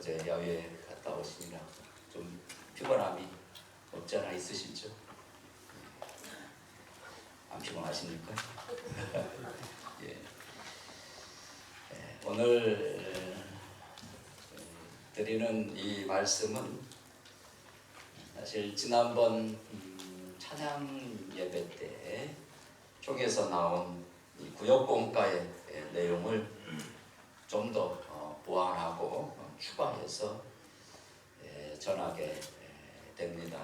어제 야외에 갔다 오시느라 좀 피곤함이 없지 않아 있으시죠? 안 피곤하십니까? 예. 오늘 드리는 이 말씀은 사실 지난번 찬양 예배 때 총에서 나온 이 구역공과의 내용을 좀 더 보완하고 추가해서 전하게 됩니다.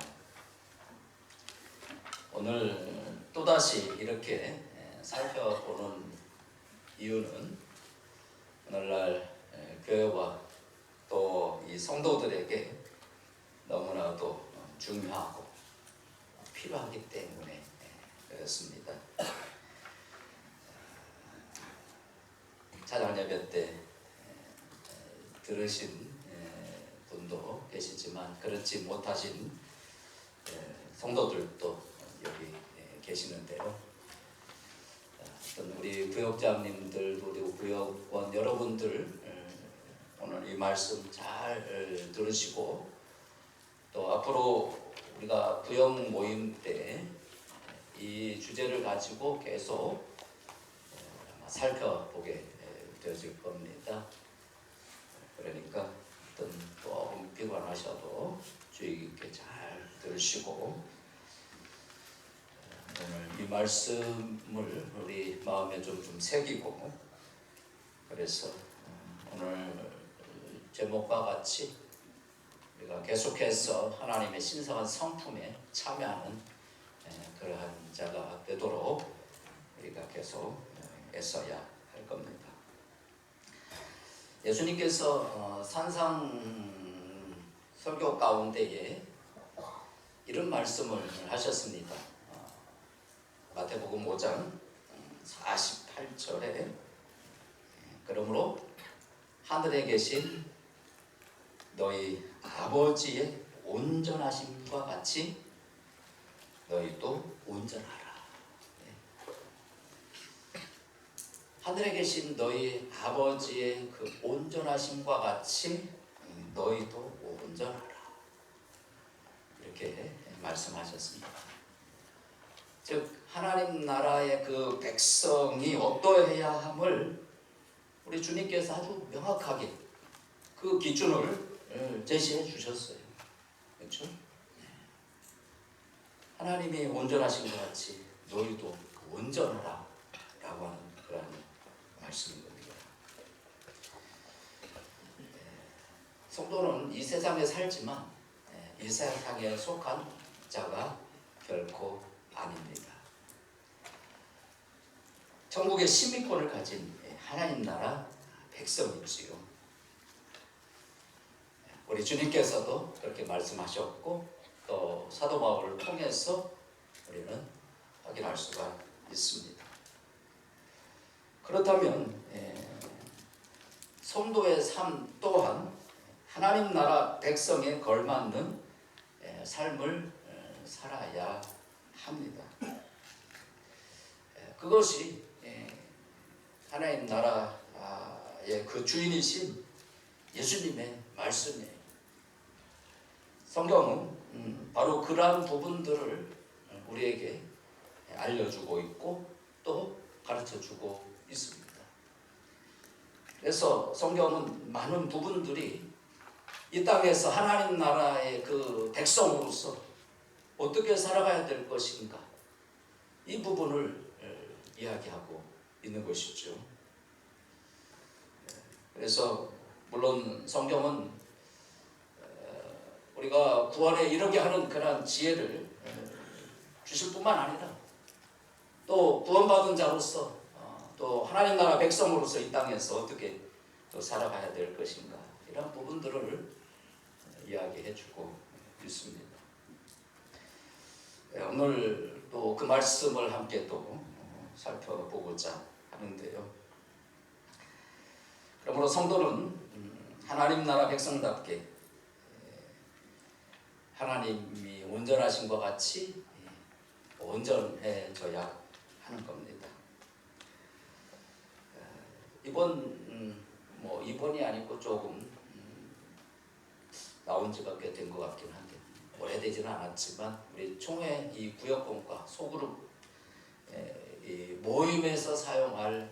오늘 또다시 이렇게 살펴보는 이유는 오늘날 교회와 또 이 성도들에게 너무나도 중요하고 필요하기 때문에 그렇습니다. 찬양 예배 때 들으신 분도 계시지만 그렇지 못하신 성도들도 여기 계시는데요. 우리 구역장님들, 우리 구역원 여러분들 오늘 이 말씀 잘 들으시고 또 앞으로 우리가 구역 모임 때 이 주제를 가지고 계속 살펴보게 되어질 겁니다. 그러니까 조금 피곤하셔도 주의 깊게 잘 들으시고 오늘 이 말씀을 우리 마음에 좀 새기고 그래서 오늘 제목과 같이 우리가 계속해서 하나님의 신성한 성품에 참여하는 그러한 자가 되도록 우리가 계속 애써야 할 겁니다. 예수님께서 산상 설교 가운데에 이런 말씀을 하셨습니다. 마태복음 5장 48절에 그러므로 하늘에 계신 너희 아버지의 온전하심과 같이 너희도 온전하라. 하늘에 계신 너희 아버지의 그 온전하심과 같이 너희도 온전하라. 이렇게 말씀하셨습니다. 즉 하나님 나라의 그 백성이 어떠해야 함을 우리 주님께서 아주 명확하게 그 기준을 제시해 주셨어요. 그렇죠? 하나님이 온전하신 것 같이 너희도 온전하라 라고 하는 그런 말씀인 겁니다. 성도는 이 세상에 살지만 이 세상에 속한 자가 결코 아닙니다. 천국의 시민권을 가진 하나님 나라 백성이지요. 우리 주님께서도 그렇게 말씀하셨고 또 사도 바울을 통해서 우리는 확인할 수가 있습니다. 그렇다면 성도의 삶 또한 하나님 나라 백성에 걸맞는 삶을 살아야 합니다. 그것이 하나님 나라의 그 주인이신 예수님의 말씀이에요. 성경은 바로 그러한 부분들을 우리에게 알려주고 있고 또 가르쳐주고 있습니다. 그래서 성경은 많은 부분들이 이 땅에서 하나님 나라의 그 백성으로서 어떻게 살아가야 될 것인가 이 부분을 이야기하고 있는 것이죠. 그래서 물론 성경은 우리가 구원에 이르게 하는 그런 지혜를 주실 뿐만 아니라 또 구원받은 자로서 또 하나님 나라 백성으로서 이 땅에서 어떻게 또 살아가야 될 것인가 이런 부분들을 이야기해 주고 있습니다. 오늘 또 그 말씀을 함께 또 살펴보고자 하는데요. 그러므로 성도는 하나님 나라 백성답게 하나님이 온전하신 것 같이 온전해져야 하는 겁니다. 이번이 아니고 조금 나온 지가 꽤 된 것 같긴 한데 오래되지는 않았지만 우리 총회 이 구역공과 소그룹 이 모임에서 사용할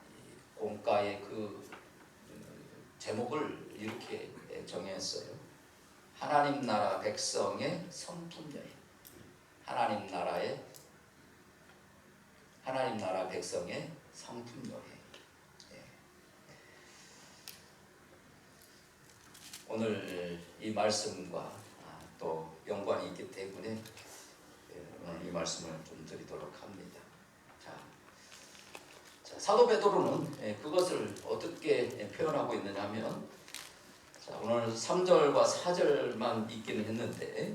이 공과의 그 제목을 이렇게 정했어요. 하나님 나라 백성의 성품 여행. 하나님 나라 백성의 성품 여행. 예. 오늘 이 말씀과 또 연관이 있기 때문에 오늘 이 말씀을 좀 드리도록 합니다. 자, 사도 베드로는 그것을 어떻게 표현하고 있느냐면, 자, 오늘 3절과 4절만 읽기는 했는데,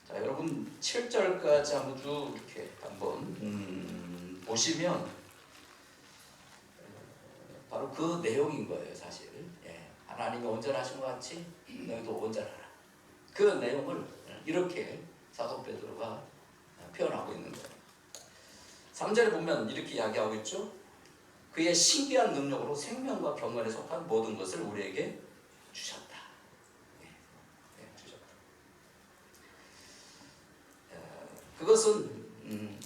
자, 여러분 7절까지 한번 쭉 이렇게 한번 보시면 바로 그 내용인 거예요, 사실. 예, 하나님이 온전하신 것 같이 너희도 온전하라. 그 내용을 이렇게 사도 베드로가 표현하고 있는 거예요. 3절에 보면 이렇게 이야기하고 있죠. 그의 신기한 능력으로 생명과 경건에 속한 모든 것을 우리에게 주셨다. 주셨다. 그것은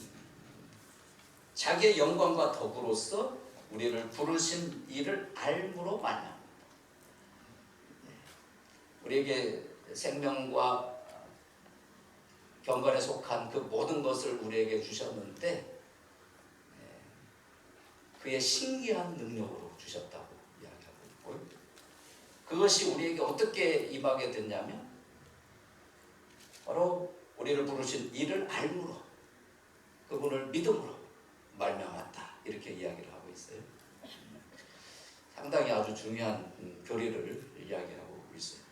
자기의 영광과 덕으로서 우리를 부르신 이를 알므로 말합니다. 우리에게 생명과 경건에 속한 그 모든 것을 우리에게 주셨는데 그의 신기한 능력으로 주셨다고 이야기하고 있고요. 그것이 우리에게 어떻게 임하게 됐냐면 바로 우리를 부르신 이를 알므로 그분을 믿음으로 말미암았다 이렇게 이야기를 하고 있어요. 상당히 아주 중요한 교리를 이야기하고 있어요.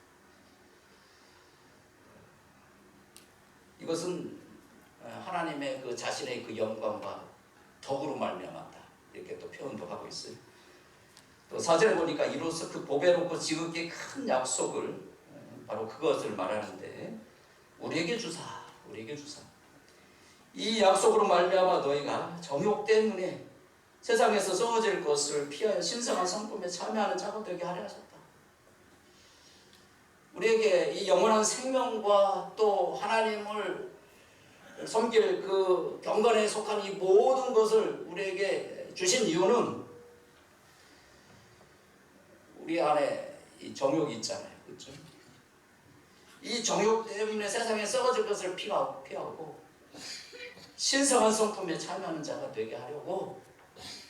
이것은 하나님의 그 자신의 그 영광과 덕으로 말미암았다 이렇게 또 표현도 하고 있어요. 또 4절에 보니까 이로써 그 보배롭고 지극히 큰 약속을 바로 그것을 말하는데 우리에게 주사 이 약속으로 말미암아 너희가 정욕 때문에 세상에서 썩어질 것을 피하여 신성한 성품에 참여하는 자가 되게 하려 하셨다. 우리에게 이 영원한 생명과 또 하나님을 섬길 그 경건에 속한 이 모든 것을 우리에게 주신 이유는 우리 안에 이 정욕이 있잖아요. 그렇죠? 이 정욕 때문에 세상에 썩어질 것을 피하고 신성한 성품에 참여하는 자가 되게 하려고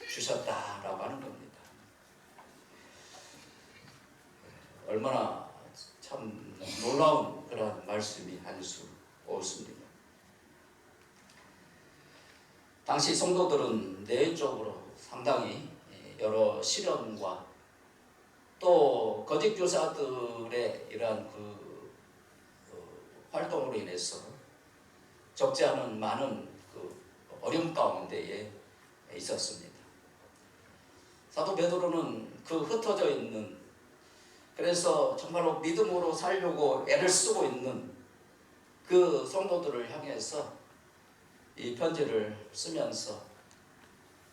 주셨다라고 하는 겁니다. 얼마나 참 놀라운 그런 말씀이 아닐 수 없습니다. 당시 성도들은 내적으로 상당히 여러 시련과 또 거짓 교사들의 이러한 그 활동으로 인해서 적지 않은 많은 그 어려움 가운데에 있었습니다. 사도 베드로는 그 흩어져 있는 그래서 정말로 믿음으로 살려고 애를 쓰고 있는 그 성도들을 향해서 이 편지를 쓰면서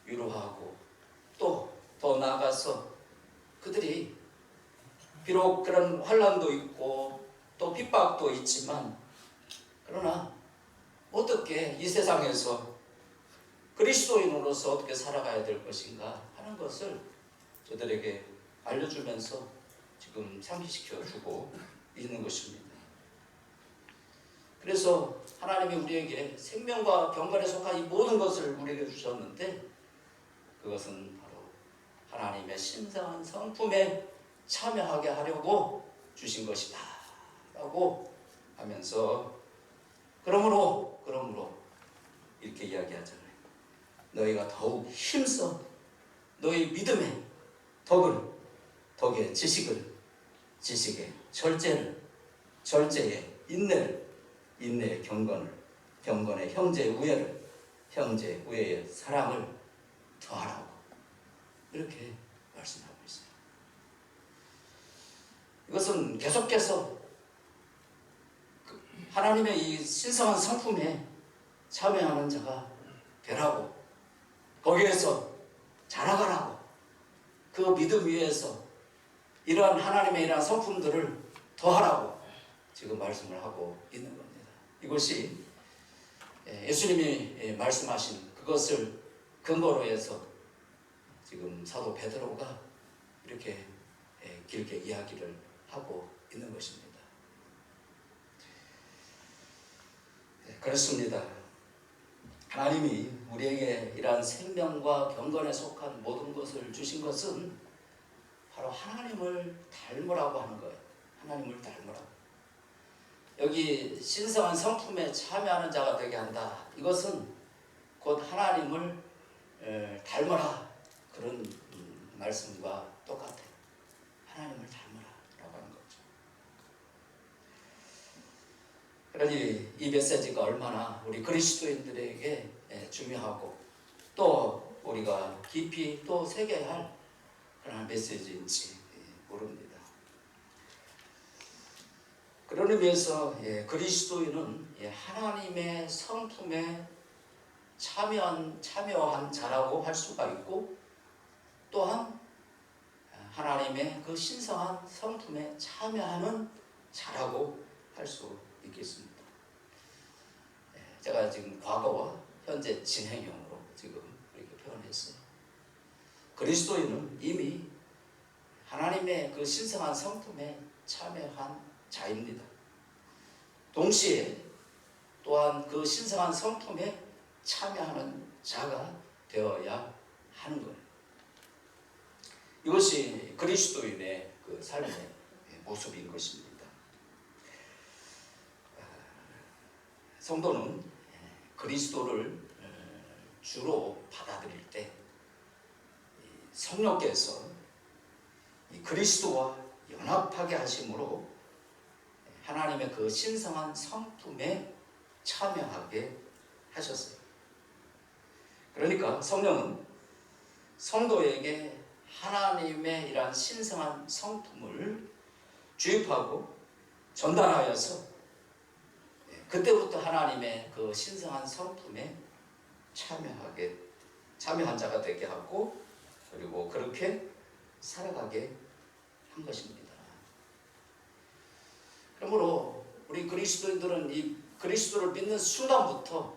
위로하고 또 더 나아가서 그들이 비록 그런 환난도 있고 또 핍박도 있지만 그러나 어떻게 이 세상에서 그리스도인으로서 어떻게 살아가야 될 것인가 하는 것을 저들에게 알려주면서 지금 상기시켜주고 있는 것입니다. 그래서 하나님이 우리에게 생명과 경건에 속한 이 모든 것을 우리에게 주셨는데 그것은 바로 하나님의 신성한 성품에 참여하게 하려고 주신 것이다 라고 하면서 그러므로 이렇게 이야기하잖아요. 너희가 더욱 힘써 너희 믿음의 덕의 지식의 절제의 인내의 경건의 형제 우애의 사랑을 더하라고 이렇게 말씀하고 있어요. 이것은 계속해서 하나님의 이 신성한 성품에 참여하는 자가 되라고 거기에서 자라가라고 그 믿음 위에서 이러한 하나님의 이러한 성품들을 더하라고 지금 말씀을 하고 있는 겁니다. 이것이 예수님이 말씀하신 그것을 근거로 해서 지금 사도 베드로가 이렇게 길게 이야기를 하고 있는 것입니다. 그렇습니다. 하나님이 우리에게 이러한 생명과 경건에 속한 모든 것을 주신 것은 바로 하나님을 닮으라고 하는 거예요. 하나님을 닮으라고. 여기 신성한 성품에 참여하는 자가 되게 한다. 이것은 곧 하나님을 닮으라, 그런 말씀과 똑같아요. 하나님을 닮으라라고 하는 거죠. 그러니 이 메시지가 얼마나 우리 그리스도인들에게 중요하고 또 우리가 깊이 또 새겨야 할 그런 메시지인지 모릅니다. 그런 의미에서 그리스도인은 하나님의 성품에 참여한 자라고 할 수가 있고, 또한 하나님의 그 신성한 성품에 참여하는 자라고 할 수 있겠습니다. 제가 지금 과거와 현재 진행형으로 지금 이렇게 표현했어요. 그리스도인은 이미 하나님의 그 신성한 성품에 참여한 자입니다. 동시에 또한 그 신성한 성품에 참여하는 자가 되어야 하는 거예요. 이것이 그리스도인의 그 삶의 모습인 것입니다. 성도는 그리스도를 주로 받아들일 때 성령께서 그리스도와 연합하게 하심으로 하나님의 그 신성한 성품에 참여하게 하셨어요. 그러니까 성령은 성도에게 하나님의 이러한 신성한 성품을 주입하고 전달하여서 그때부터 하나님의 그 신성한 성품에 참여한 자가 되게 하고, 그리고 그렇게 살아가게 한 것입니다. 그러므로 우리 그리스도인들은 이 그리스도를 믿는 순간부터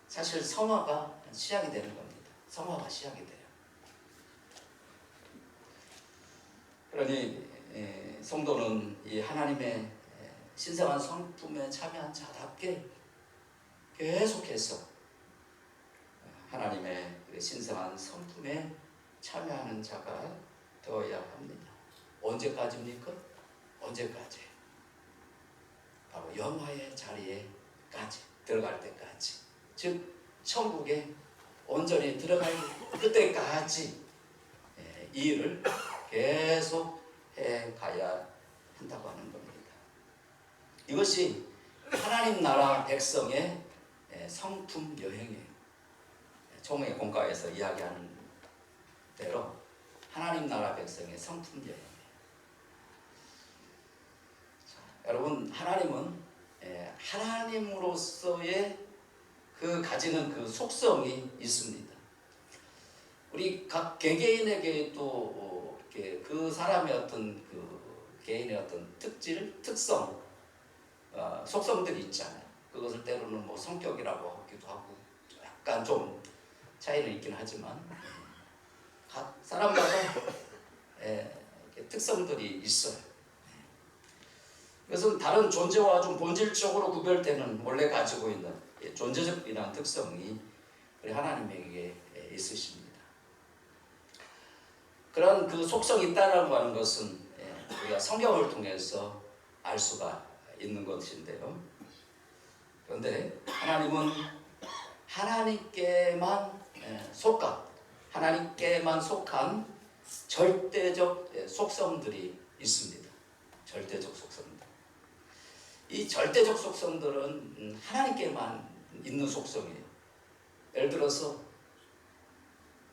사실 성화가 시작이 되는 겁니다. 성화가 시작이 돼요. 그러니 성도는 이 하나님의 신성한 성품에 참여한 자답게 계속해서 하나님의 신성한 성품에 참여하는 자가 되어야 합니다. 언제까지입니까? 언제까지? 바로 영화의 자리에까지 들어갈 때까지, 즉 천국에 온전히 들어갈 그때까지 이 일을 계속 해가야 한다고 하는 겁니다. 이것이 하나님 나라 백성의 성품 여행이에요. 총회 공과에서 이야기하는 대로 하나님 나라 백성의 성품 여행이에요. 여러분, 하나님은 하나님으로서의 그 가지는 그 속성이 있습니다. 우리 각 개개인에게 또 이렇게 그 사람의 어떤 그 개인의 어떤 특성, 속성들이 있잖아요. 그것을 때로는 뭐 성격이라고 하기도 하고 약간 좀 차이는 있긴 하지만 각 사람마다 특성들이 있어요. 그래서 다른 존재와 좀 본질적으로 구별되는 원래 가지고 있는 존재적이라는 특성이 우리 하나님에게 있으십니다. 그런 그 속성이 있다라고 하는 것은 우리가 성경을 통해서 알 수가 있는 것인데요. 그런데 하나님은 하나님께만 속한 절대적 속성들이 있습니다. 절대적 속성들. 이 절대적 속성들은 하나님께만 있는 속성이에요. 예를 들어서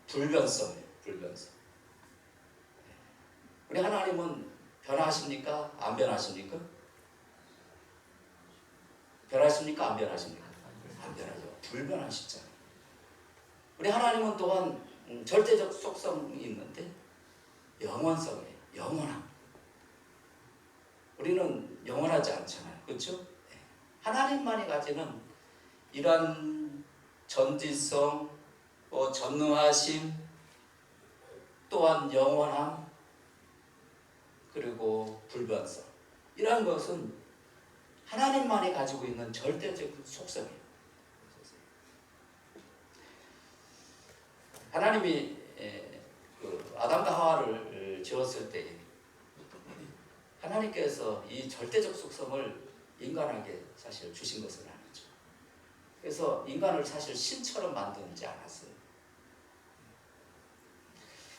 불변성이에요. 불변성. 우리 하나님은 변화하십니까? 안 변하십니까? 변하십니까? 안 변하십니까? 안 변하죠. 불변하시잖아요. 우리 하나님은 또한 절대적 속성이 있는데 영원성이에요. 영원함. 우리는 하나님만이 가지는 이러한 전지성, 전능하심, 또한 영원함, 그리고 불변성, 이러한 것은 하나님만이 가지고 있는 절대적 속성이에요. 하나님이 아담과 하와를 지었을 때 하나님께서 이 절대적 속성을 인간에게 사실 주신 것은 아니죠. 그래서 인간을 사실 신처럼 만들지 않았어요.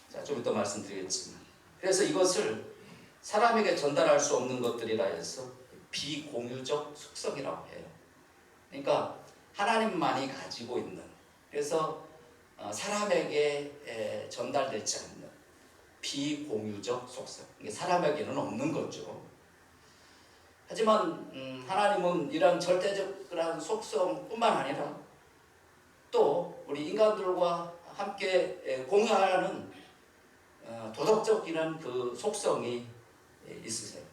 자, 좀 이따 말씀드리겠지만, 그래서 이것을 사람에게 전달할 수 없는 것들이라 해서 비공유적 속성이라고 해요. 그러니까 하나님만이 가지고 있는, 그래서 사람에게 전달되지 않는 비공유적 속성, 이게 사람에게는 없는 거죠. 하지만 하나님은 이런 절대적 그런 속성뿐만 아니라 또 우리 인간들과 함께 공유하는 도덕적 이런 그 속성이 있으세요.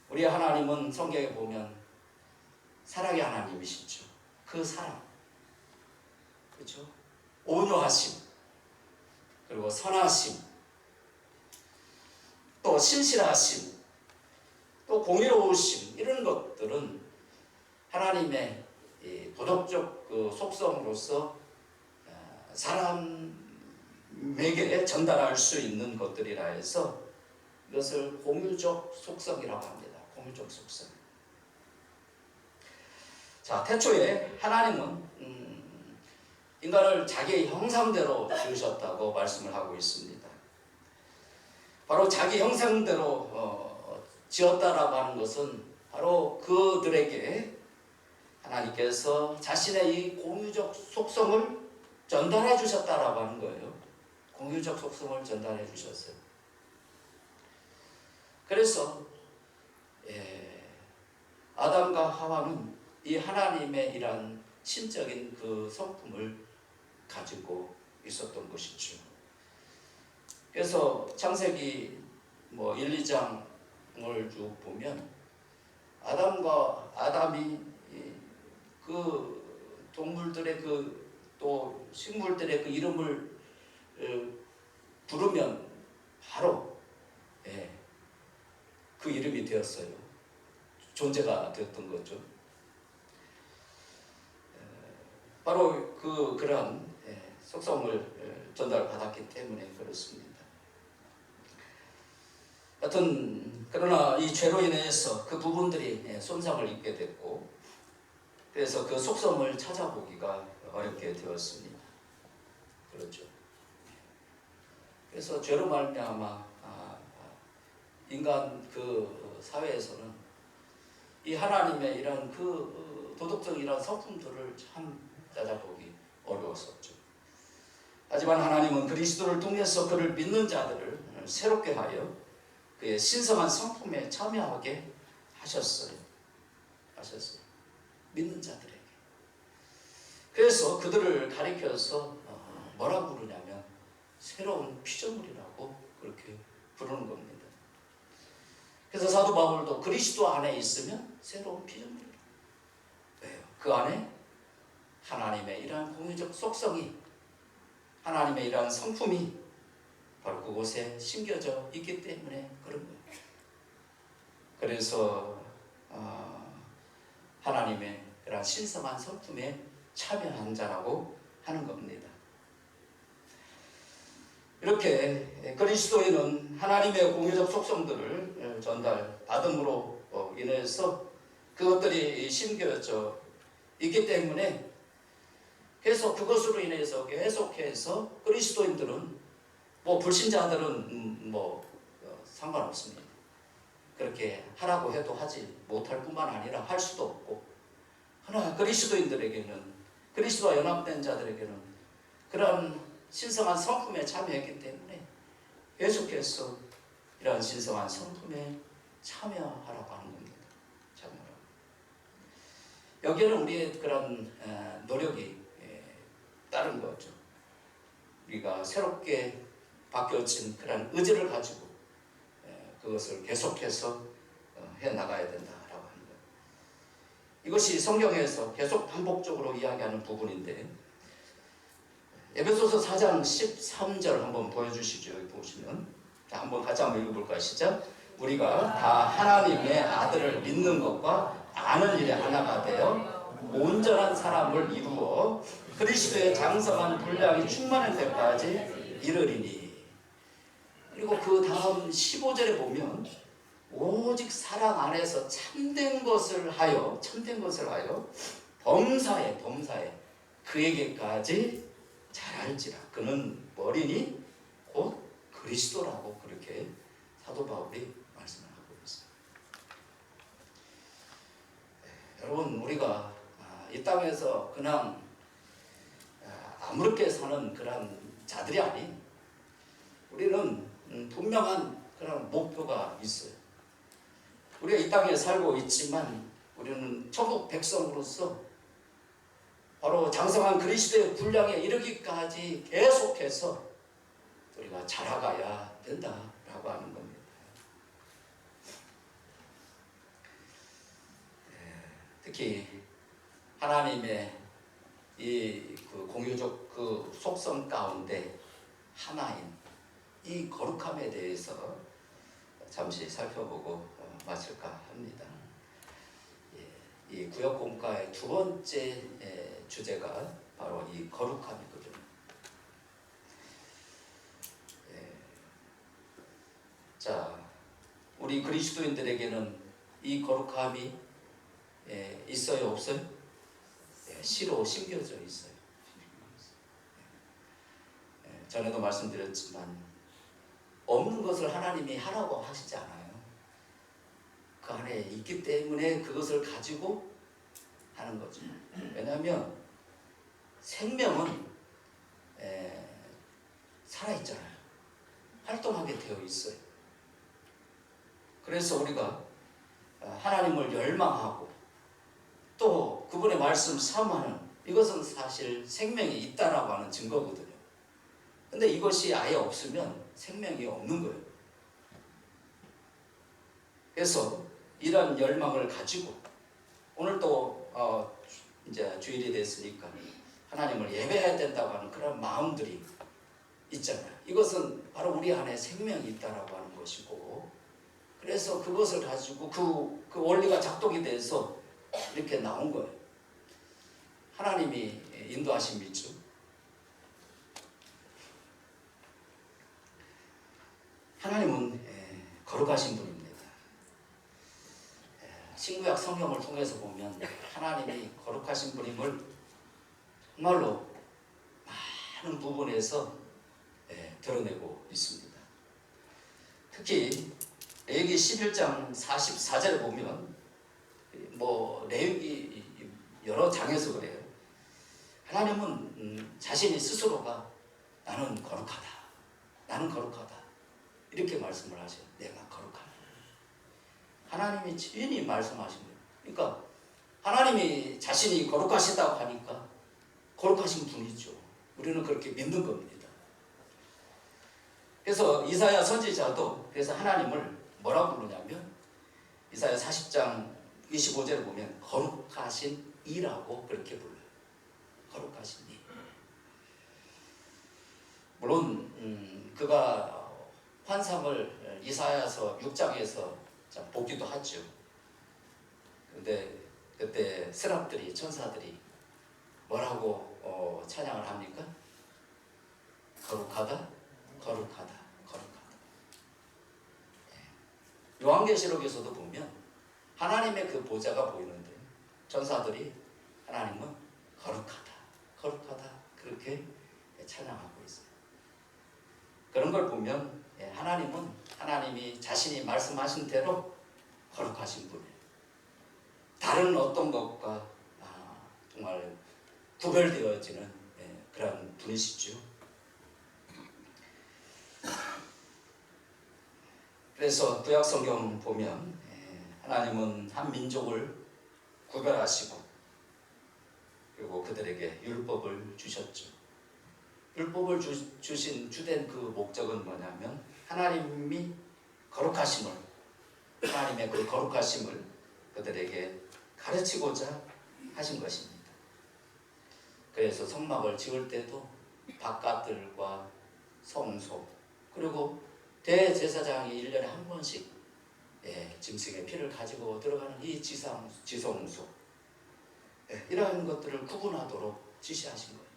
우리 하나님은 성경에 보면 사랑의 하나님이시죠. 그 사랑, 그렇죠? 온유하심, 그리고 선하심, 또 신실하심, 또 공의로우심, 이런 것들은 하나님의 도덕적 그 속성으로서 사람에게 전달할 수 있는 것들이라 해서 이것을 공유적 속성이라고 합니다. 공유적 속성. 자, 태초에 하나님은 인간을 자기의 형상대로 지으셨다고 말씀을 하고 있습니다. 바로 자기 형상대로 지었다라고 하는 것은 바로 그들에게 하나님께서 자신의 이 공유적 속성을 전달해 주셨다라고 하는 거예요. 공유적 속성을 전달해 주셨어요. 그래서 아담과 하와는 이 하나님의 이러한 신적인 그 성품을 가지고 있었던 것이죠. 그래서 창세기 1, 2장을 쭉 보면 아담이 그 동물들의 또 식물들의 그 이름을 부르면 바로 그 이름이 되었어요. 존재가 되었던 거죠. 바로 그러한 속성을 전달받았기 때문에 그렇습니다. 하여튼 그러나 이 죄로 인해서 그 부분들이 손상을 입게 됐고, 그래서 그 속성을 찾아보기가 어렵게 되었습니다. 그렇죠. 그래서 죄로 말미암아 인간 그 사회에서는 이 하나님의 이런 그 도덕적 이런 성품들을 참 찾아보기 어려웠었죠. 하지만 하나님은 그리스도를 통해서 그를 믿는 자들을 새롭게 하여 그의 신성한 성품에 참여하게 하셨어요. 믿는 자들에게. 그래서 그들을 가리켜서 뭐라고 부르냐면 새로운 피조물이라고 그렇게 부르는 겁니다. 그래서 사도 바울도 그리스도 안에 있으면 새로운 피조물이라고. 왜요? 그 안에 하나님의 이러한 공유적 속성이, 하나님의 이러한 성품이 바로 그곳에 심겨져 있기 때문에 그런 거예요. 그래서 하나님의 그러한 신성한 성품에 참여한 자라고 하는 겁니다. 이렇게 그리스도인은 하나님의 공유적 속성들을 전달받음으로 인해서 그것들이 심겨져 있기 때문에 계속 그것으로 인해서 계속해서 그리스도인들은 불신자들은 상관없습니다. 그렇게 하라고 해도 하지 못할 뿐만 아니라 할 수도 없고, 그러나 그리스도인들에게는, 그리스도와 연합된 자들에게는 그런 신성한 성품에 참여했기 때문에 계속해서 이러한 신성한 성품에 참여하라고 하는 겁니다. 참여하라고. 여기에는 우리의 그런 노력이 따른 거죠. 우리가 새롭게 바뀌어진 그런 의지를 가지고 그것을 계속해서 해나가야 된다라고 하는 거예요. 이것이 성경에서 계속 반복적으로 이야기하는 부분인데 에베소서 4장 13절 한번 보여주시죠. 여기 보시면 자, 한번 같이 한번 읽어볼까요? 시작. 우리가 다 하나님의 아들을 믿는 것과 아는 일에 하나가 되어 온전한 사람을 이루어 그리스도의 장성한 분량이 충만할 때까지 이르리니. 그리고 그 다음 15절에 보면 오직 사랑 안에서 참된 것을 하여 범사에 그에게까지 잘 알지라. 그는 머리니 곧 그리스도라고 그렇게 사도 바울이 말씀을 하고 있어요. 여러분, 우리가 이 땅에서 그냥 아무렇게 사는 그런 자들이 아닌 우리는 분명한 그런 목표가 있어요. 우리가 이 땅에 살고 있지만 우리는 천국 백성으로서 바로 장성한 그리스도의 분량에 이르기까지 계속해서 우리가 자라가야 된다라고 하는 겁니다. 특히 하나님의 이 그 공유적 그 속성 가운데 하나인 이 거룩함에 대해서 잠시 살펴보고 마칠까 합니다. 이 구역 공과의 두 번째 주제가 바로 이 거룩함이거든요. 자, 우리 그리스도인들에게는 이 거룩함이 있어요, 없어요? 시로 심겨져 있어요. 전에도 말씀드렸지만 없는 것을 하나님이 하라고 하시지 않아요. 그 안에 있기 때문에 그것을 가지고 하는 거죠. 왜냐하면 생명은 살아있잖아요. 활동하게 되어 있어요. 그래서 우리가 하나님을 열망하고 또 그분의 말씀 사모하는 이것은 사실 생명이 있다라고 하는 증거거든요. 근데 이것이 아예 없으면 생명이 없는 거예요. 그래서 이런 열망을 가지고 오늘 또 이제 주일이 됐으니까 하나님을 예배해야 된다고 하는 그런 마음들이 있잖아요. 이것은 바로 우리 안에 생명이 있다라고 하는 것이고, 그래서 그것을 가지고 그 원리가 작동이 돼서 이렇게 나온 거예요. 하나님이 인도하신 믿죠. 하나님은 거룩하신 분입니다. 신구약 성경을 통해서 보면 하나님이 거룩하신 분임을 정말로 많은 부분에서 드러내고 있습니다. 특히 레위기 11장 44절에 보면 레위기 여러 장에서 그래요. 하나님은 자신이 스스로가 나는 거룩하다 이렇게 말씀을 하셔요. 내가 거룩하다. 하나님이 친히 말씀하신 거예요. 그러니까 하나님이 자신이 거룩하시다고 하니까 거룩하신 분이죠. 우리는 그렇게 믿는 겁니다. 그래서 이사야 선지자도 그래서 하나님을 뭐라고 부르냐면 이사야 40장 25절을 보면 거룩하신 이라고 그렇게 불러요. 거룩하신 이. 물론 그가 환상을 이사야서 6장에서 보기도 하죠. 그런데 그때 스랍들이 천사들이 뭐라고 찬양을 합니까? 거룩하다. 요한계시록에서도 보면 하나님의 그 보좌가 보이는데 천사들이 하나님은 거룩하다 그렇게 찬양하고 있어요. 그런 걸 보면 하나님이 자신이 말씀하신 대로 거룩하신 분이에요. 다른 어떤 것과 정말 구별되어지는 그런 분이시죠. 그래서 구약 성경 보면 하나님은 한 민족을 구별하시고 그리고 그들에게 율법을 주셨죠. 율법을 주신 주된 그 목적은 뭐냐면 하나님의 그 거룩하심을 그들에게 가르치고자 하신 것입니다. 그래서 성막을 지을 때도 바깥들과 성소 그리고 대제사장이 1년에 한 번씩 짐승의 피를 가지고 들어가는 이 지성소 이러한 것들을 구분하도록 지시하신 거예요.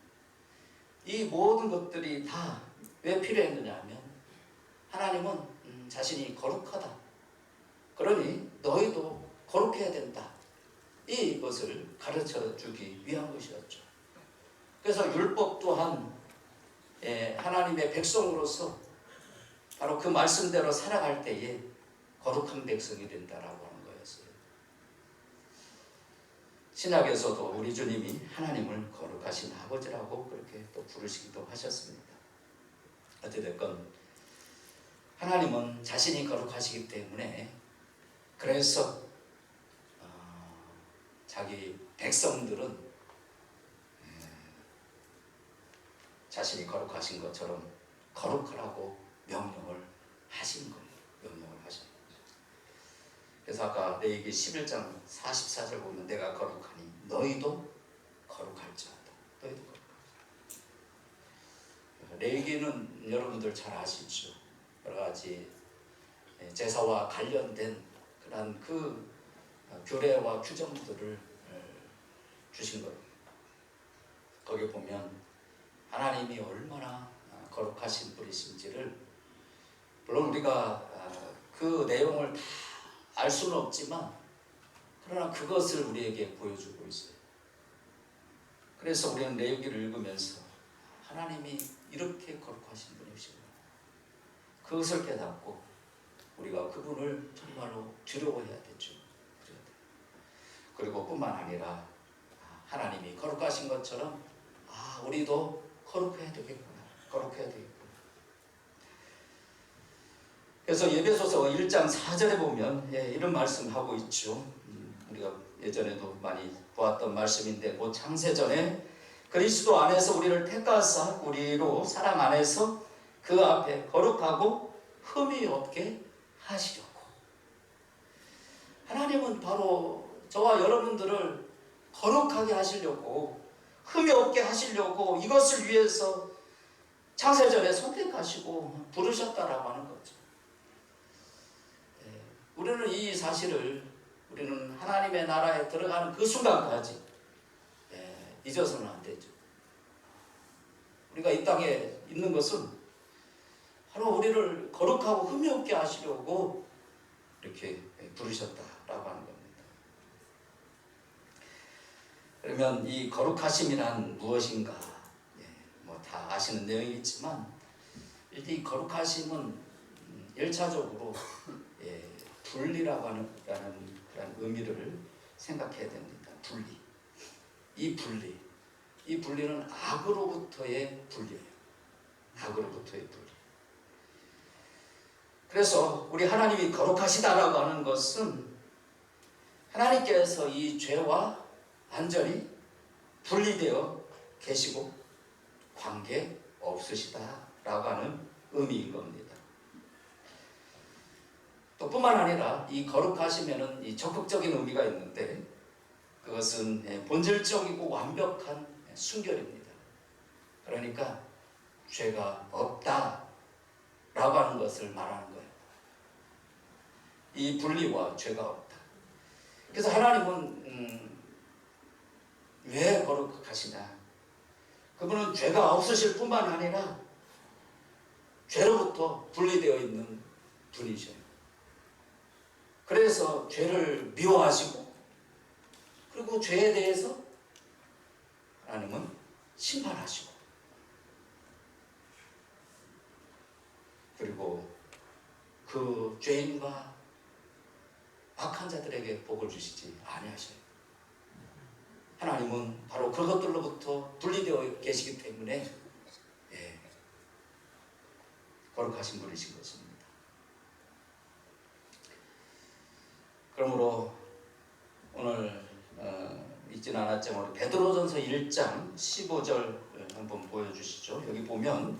이 모든 것들이 다 왜 필요했느냐 하면 하나님은 자신이 거룩하다. 그러니 너희도 거룩해야 된다. 이것을 가르쳐 주기 위한 것이었죠. 그래서 율법 또한 하나님의 백성으로서 바로 그 말씀대로 살아갈 때에 거룩한 백성이 된다라고 하는 거였어요. 신약에서도 우리 주님이 하나님을 거룩하신 아버지라고 그렇게 또 부르시기도 하셨습니다. 어찌됐건 하나님은 자신이 거룩하시기 때문에 그래서 자기 백성들은 자신이 거룩하신 것처럼 거룩하라고 명령을 하신 거예요. 명령을 하신 거예요. 그래서 아까 레위기 11장 44절 보면 내가 거룩하니 너희도 거룩할지어다. 너희도 거룩할지어다. 레위기는 여러분들 잘 아시죠. 여러 가지 제사와 관련된 그런 그 규례와 규정들을 주신 거예요. 거기 보면 하나님이 얼마나 거룩하신 분이신지를 물론 우리가 그 내용을 다 알 수는 없지만 그러나 그것을 우리에게 보여주고 있어요. 그래서 우리는 레위기를 읽으면서 하나님이 이렇게 거룩하신 분이시구나. 그것을 깨닫고 우리가 그분을 정말로 두려워해야 되죠. 그리고 뿐만 아니라 하나님이 거룩하신 것처럼 우리도 거룩해야 되겠구나. 거룩해야 되겠구나. 그래서 에베소서 1장 4절에 보면 이런 말씀하고 있죠. 우리가 예전에도 많이 보았던 말씀인데 곧 창세전에 그리스도 안에서 우리를 택하사 우리로 사랑 안에서 그 앞에 거룩하고 흠이 없게 하시려고. 하나님은 바로 저와 여러분들을 거룩하게 하시려고 흠이 없게 하시려고 이것을 위해서 창세전에 선택하시고 부르셨다라고 하는 거죠. 우리는 이 사실을 우리는 하나님의 나라에 들어가는 그 순간까지 잊어서는 안 되죠. 우리가 이 땅에 있는 것은 바로 우리를 거룩하고 흠이 없게 하시려고 이렇게 부르셨다라고 하는 겁니다. 그러면 이 거룩하심이란 무엇인가? 뭐 다 아시는 내용이겠지만 이 거룩하심은 1차적으로 분리라고 하는 그런 의미를 생각해야 됩니다. 분리. 이 분리는 악으로부터의 분리예요. 악으로부터의 분리. 그래서 우리 하나님이 거룩하시다라고 하는 것은 하나님께서 이 죄와 완전히 분리되어 계시고 관계 없으시다라고 하는 의미인 겁니다. 또 뿐만 아니라 이 거룩하시면은 이 적극적인 의미가 있는데 그것은 본질적이고 완벽한 순결입니다. 그러니까 죄가 없다라고 하는 것을 말하는 거예요. 이 분리와 죄가 없다. 그래서 하나님은 왜 거룩하시냐? 그분은 죄가 없으실 뿐만 아니라 죄로부터 분리되어 있는 분이셔요. 그래서 죄를 미워하시고 그리고 죄에 대해서 하나님은 심판하시고 그리고 그 죄인과 악한 자들에게 복을 주시지 아니하셔요. 하나님은 바로 그것들로부터 분리되어 계시기 때문에 거룩하신 분이신 것입니다. 그러므로 오늘 잊지는 않았지만 우리 베드로전서 1장 15절 한번 보여주시죠. 여기 보면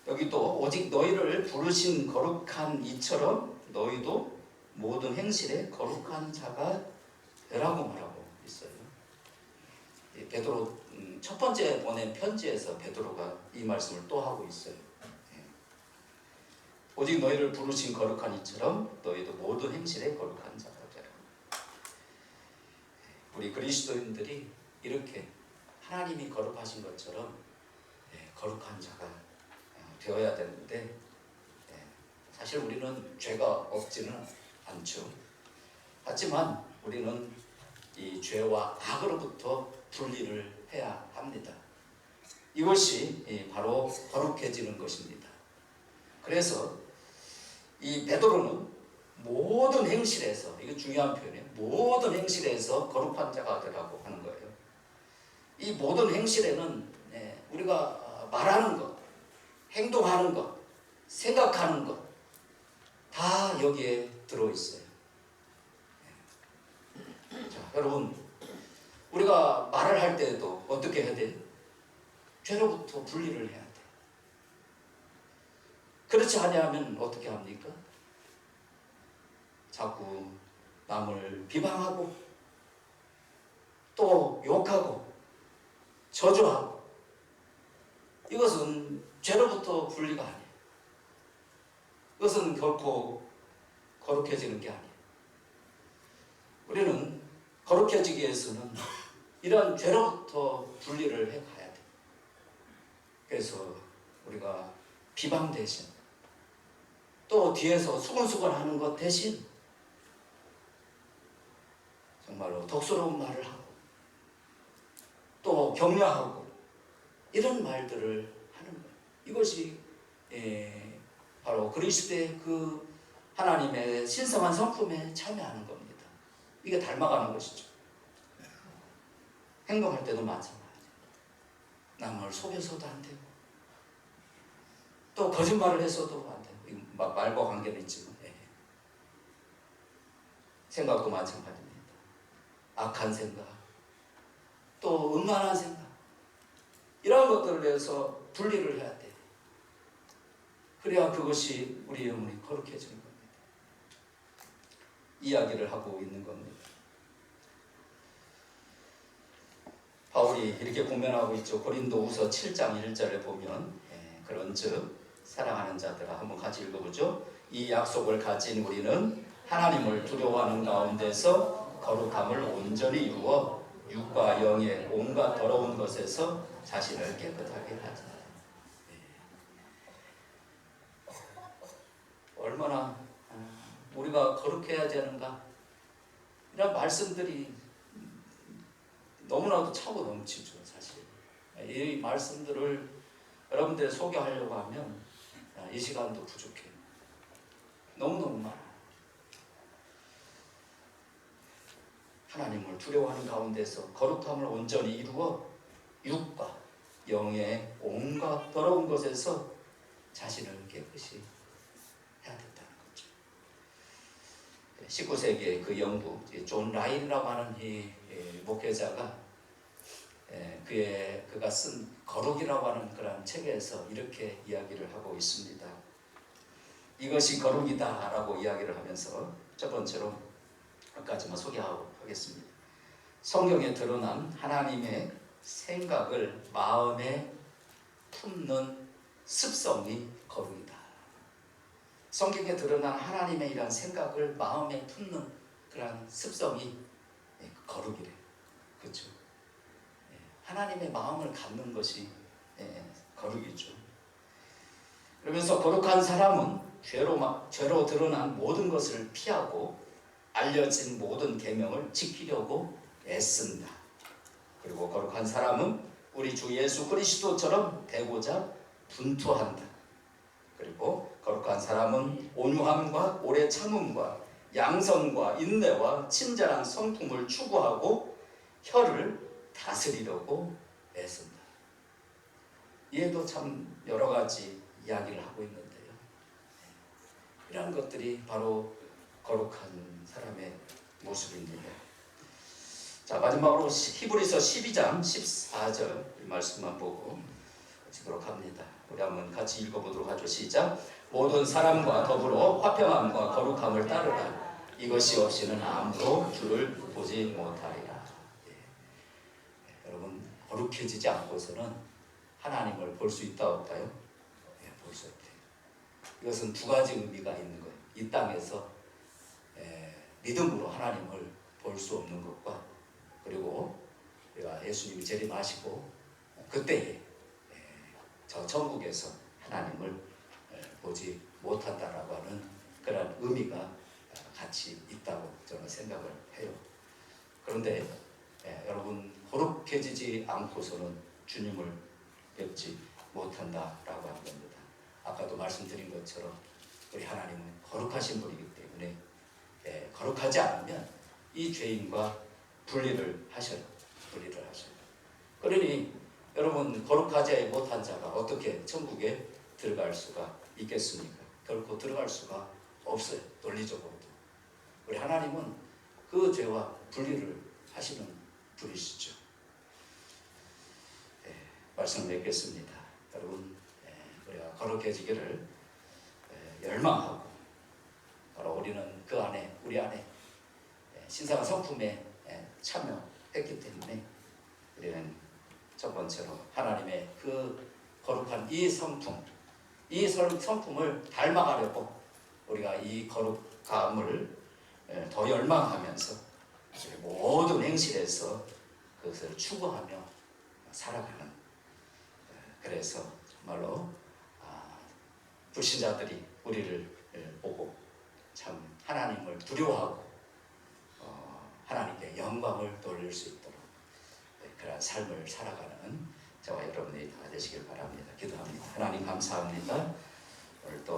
여기도 오직 너희를 부르신 거룩한 이처럼 너희도 모든 행실에 거룩한 자가 되라고 말하고 있어요. 베드로 첫 번째 보낸 편지에서 베드로가 이 말씀을 또 하고 있어요. 오직 너희를 부르신 거룩한 이처럼 너희도 모든 행실에 거룩한 자가 되라. 우리 그리스도인들이 이렇게 하나님이 거룩하신 것처럼 거룩한 자가 되어야 되는데 사실 우리는 죄가 없지는 않죠. 하지만 우리는 이 죄와 악으로부터 분리를 해야 합니다. 이것이 바로 거룩해지는 것입니다. 그래서 이 베드로는 모든 행실에서, 이거 중요한 표현이에요. 모든 행실에서 거룩한 자가 되라고 하는 거예요. 이 모든 행실에는 우리가 말하는 것, 행동하는 것, 생각하는 것 다 여기에 들어있어요. 자, 여러분, 우리가 말을 할 때도 어떻게 해야 돼요? 죄로부터 분리를 해야 돼. 그렇지 않으면 어떻게 합니까? 자꾸 남을 비방하고 또 욕하고 저주하고, 이것은 죄로부터 분리가 아니에요. 이것은 결코 거룩해지는 게 아니에요. 우리는 거룩해지기 위해서는 이런 죄로부터 분리를 해가야 돼요. 그래서 우리가 비방 대신, 또 뒤에서 수근수근 하는 것 대신 정말로 덕스러운 말을 하고 또 격려하고 이런 말들을 하는 거예요. 이것이 바로 그리스도의 그 하나님의 신성한 성품에 참여하는 겁니다. 이게 닮아가는 것이죠. 행동할 때도 마찬가지예요. 남을 속여서도 안 되고 또 거짓말을 해서도 안 되고, 말과 관계는 있지만 생각도 마찬가지입니다. 악한 생각, 또 음란한 생각, 이런 것들을 위해서 분리를 해야 돼요. 그래야 그것이 우리 영혼이 거룩해지는 겁니다. 이야기를 하고 있는 겁니다. 바울이 이렇게 고면하고 있죠. 고린도후서 7장 1절에 보면 그런즉 사랑하는 자들아, 한번 같이 읽어보죠. 이 약속을 가진 우리는 하나님을 두려워하는 가운데서 거룩함을 온전히 이루어 육과 영의 온갖 더러운 것에서 자신을 깨끗하게 하자. 얼마나 우리가 거룩해야 되는가, 이런 말씀들이 너무나도 차고 넘치죠. 사실 이 말씀들을 여러분들 소개하려고 하면 이 시간도 부족해요. 너무너무 많아요. 하나님을 두려워하는 가운데서 거룩함을 온전히 이루어 육과 영의 온갖 더러운 것에서 자신을 깨끗이 해야 된다는 거죠. 19세기의 그 영국 존 라인이라고 하는 이 목회자가 그가 쓴 거룩이라고 하는 그런 책에서 이렇게 이야기를 하고 있습니다. 이것이 거룩이다 라고 이야기를 하면서 첫 번째로 여기까지만 소개하겠습니다. 성경에 드러난 하나님의 생각을 마음에 품는 습성이 거룩이다. 성경에 드러난 하나님의 이런 생각을 마음에 품는 그런 습성이 거룩이래요. 그렇죠? 하나님의 마음을 갖는 것이 거룩이죠. 그러면서 거룩한 사람은 죄로 드러난 모든 것을 피하고 알려진 모든 계명을 지키려고 애쓴다. 그리고 거룩한 사람은 우리 주 예수 그리스도처럼 되고자 분투한다. 그리고 거룩한 사람은 온유함과 오래 참음과 양선과 인내와 친절한 성품을 추구하고 혀를 다스리려고 애쓴다. 이에도 참 여러 가지 이야기를 하고 있는데요. 이런 것들이 바로 거룩한 사람의 모습입니다. 자, 마지막으로 히브리서 12장 14절 말씀만 보고 마치도록 합니다. 우리 한번 같이 읽어보도록 하죠. 시작. 모든 사람과 더불어 화평함과 거룩함을 따르라. 이것이 없이는 아무도 주를 보지 못하리라. 여러분, 거룩해지지 않고서는 하나님을 볼 수 있다 없다요? 볼 수 없대요. 이것은 두 가지 의미가 있는 거예요. 이 땅에서 믿음으로 하나님을 볼 수 없는 것과, 그리고 우리가 예수님이 재림하시고 그때에 저 천국에서 하나님을 보지 못한다라고 하는 그런 의미가 같이 있다고 저는 생각을 해요. 그런데 여러분, 거룩해지지 않고서는 주님을 뵙지 못한다라고 하는 겁니다. 아까도 말씀드린 것처럼 우리 하나님은 거룩하신 분이기 때문에 거룩하지 않으면 이 죄인과 분리를 하셔요. 그러니 여러분, 거룩하지 못한 자가 어떻게 천국에 들어갈 수가 있겠습니까? 결코 들어갈 수가 없어요. 논리적으로도. 우리 하나님은 그 죄와 분리를 하시는 분이시죠. 말씀을 맺겠습니다. 여러분, 우리가 거룩해지기를 열망하고, 바로 우리는 그 안에, 우리 안에 신성한 성품에 참여했기 때문에 우리는 첫 번째로 하나님의 그 거룩한 이 성품을 닮아가려고 우리가 이 거룩함을 더 열망하면서 모든 행실에서 그것을 추구하며 살아가는, 그래서 정말로 불신자들이 우리를 보고 참 하나님을 두려워하고 하나님께 영광을 돌릴 수 있도록 그런 삶을 살아가는 저와 여러분이 다 되시길 바랍니다. 기도합니다. 하나님 감사합니다. 오늘 또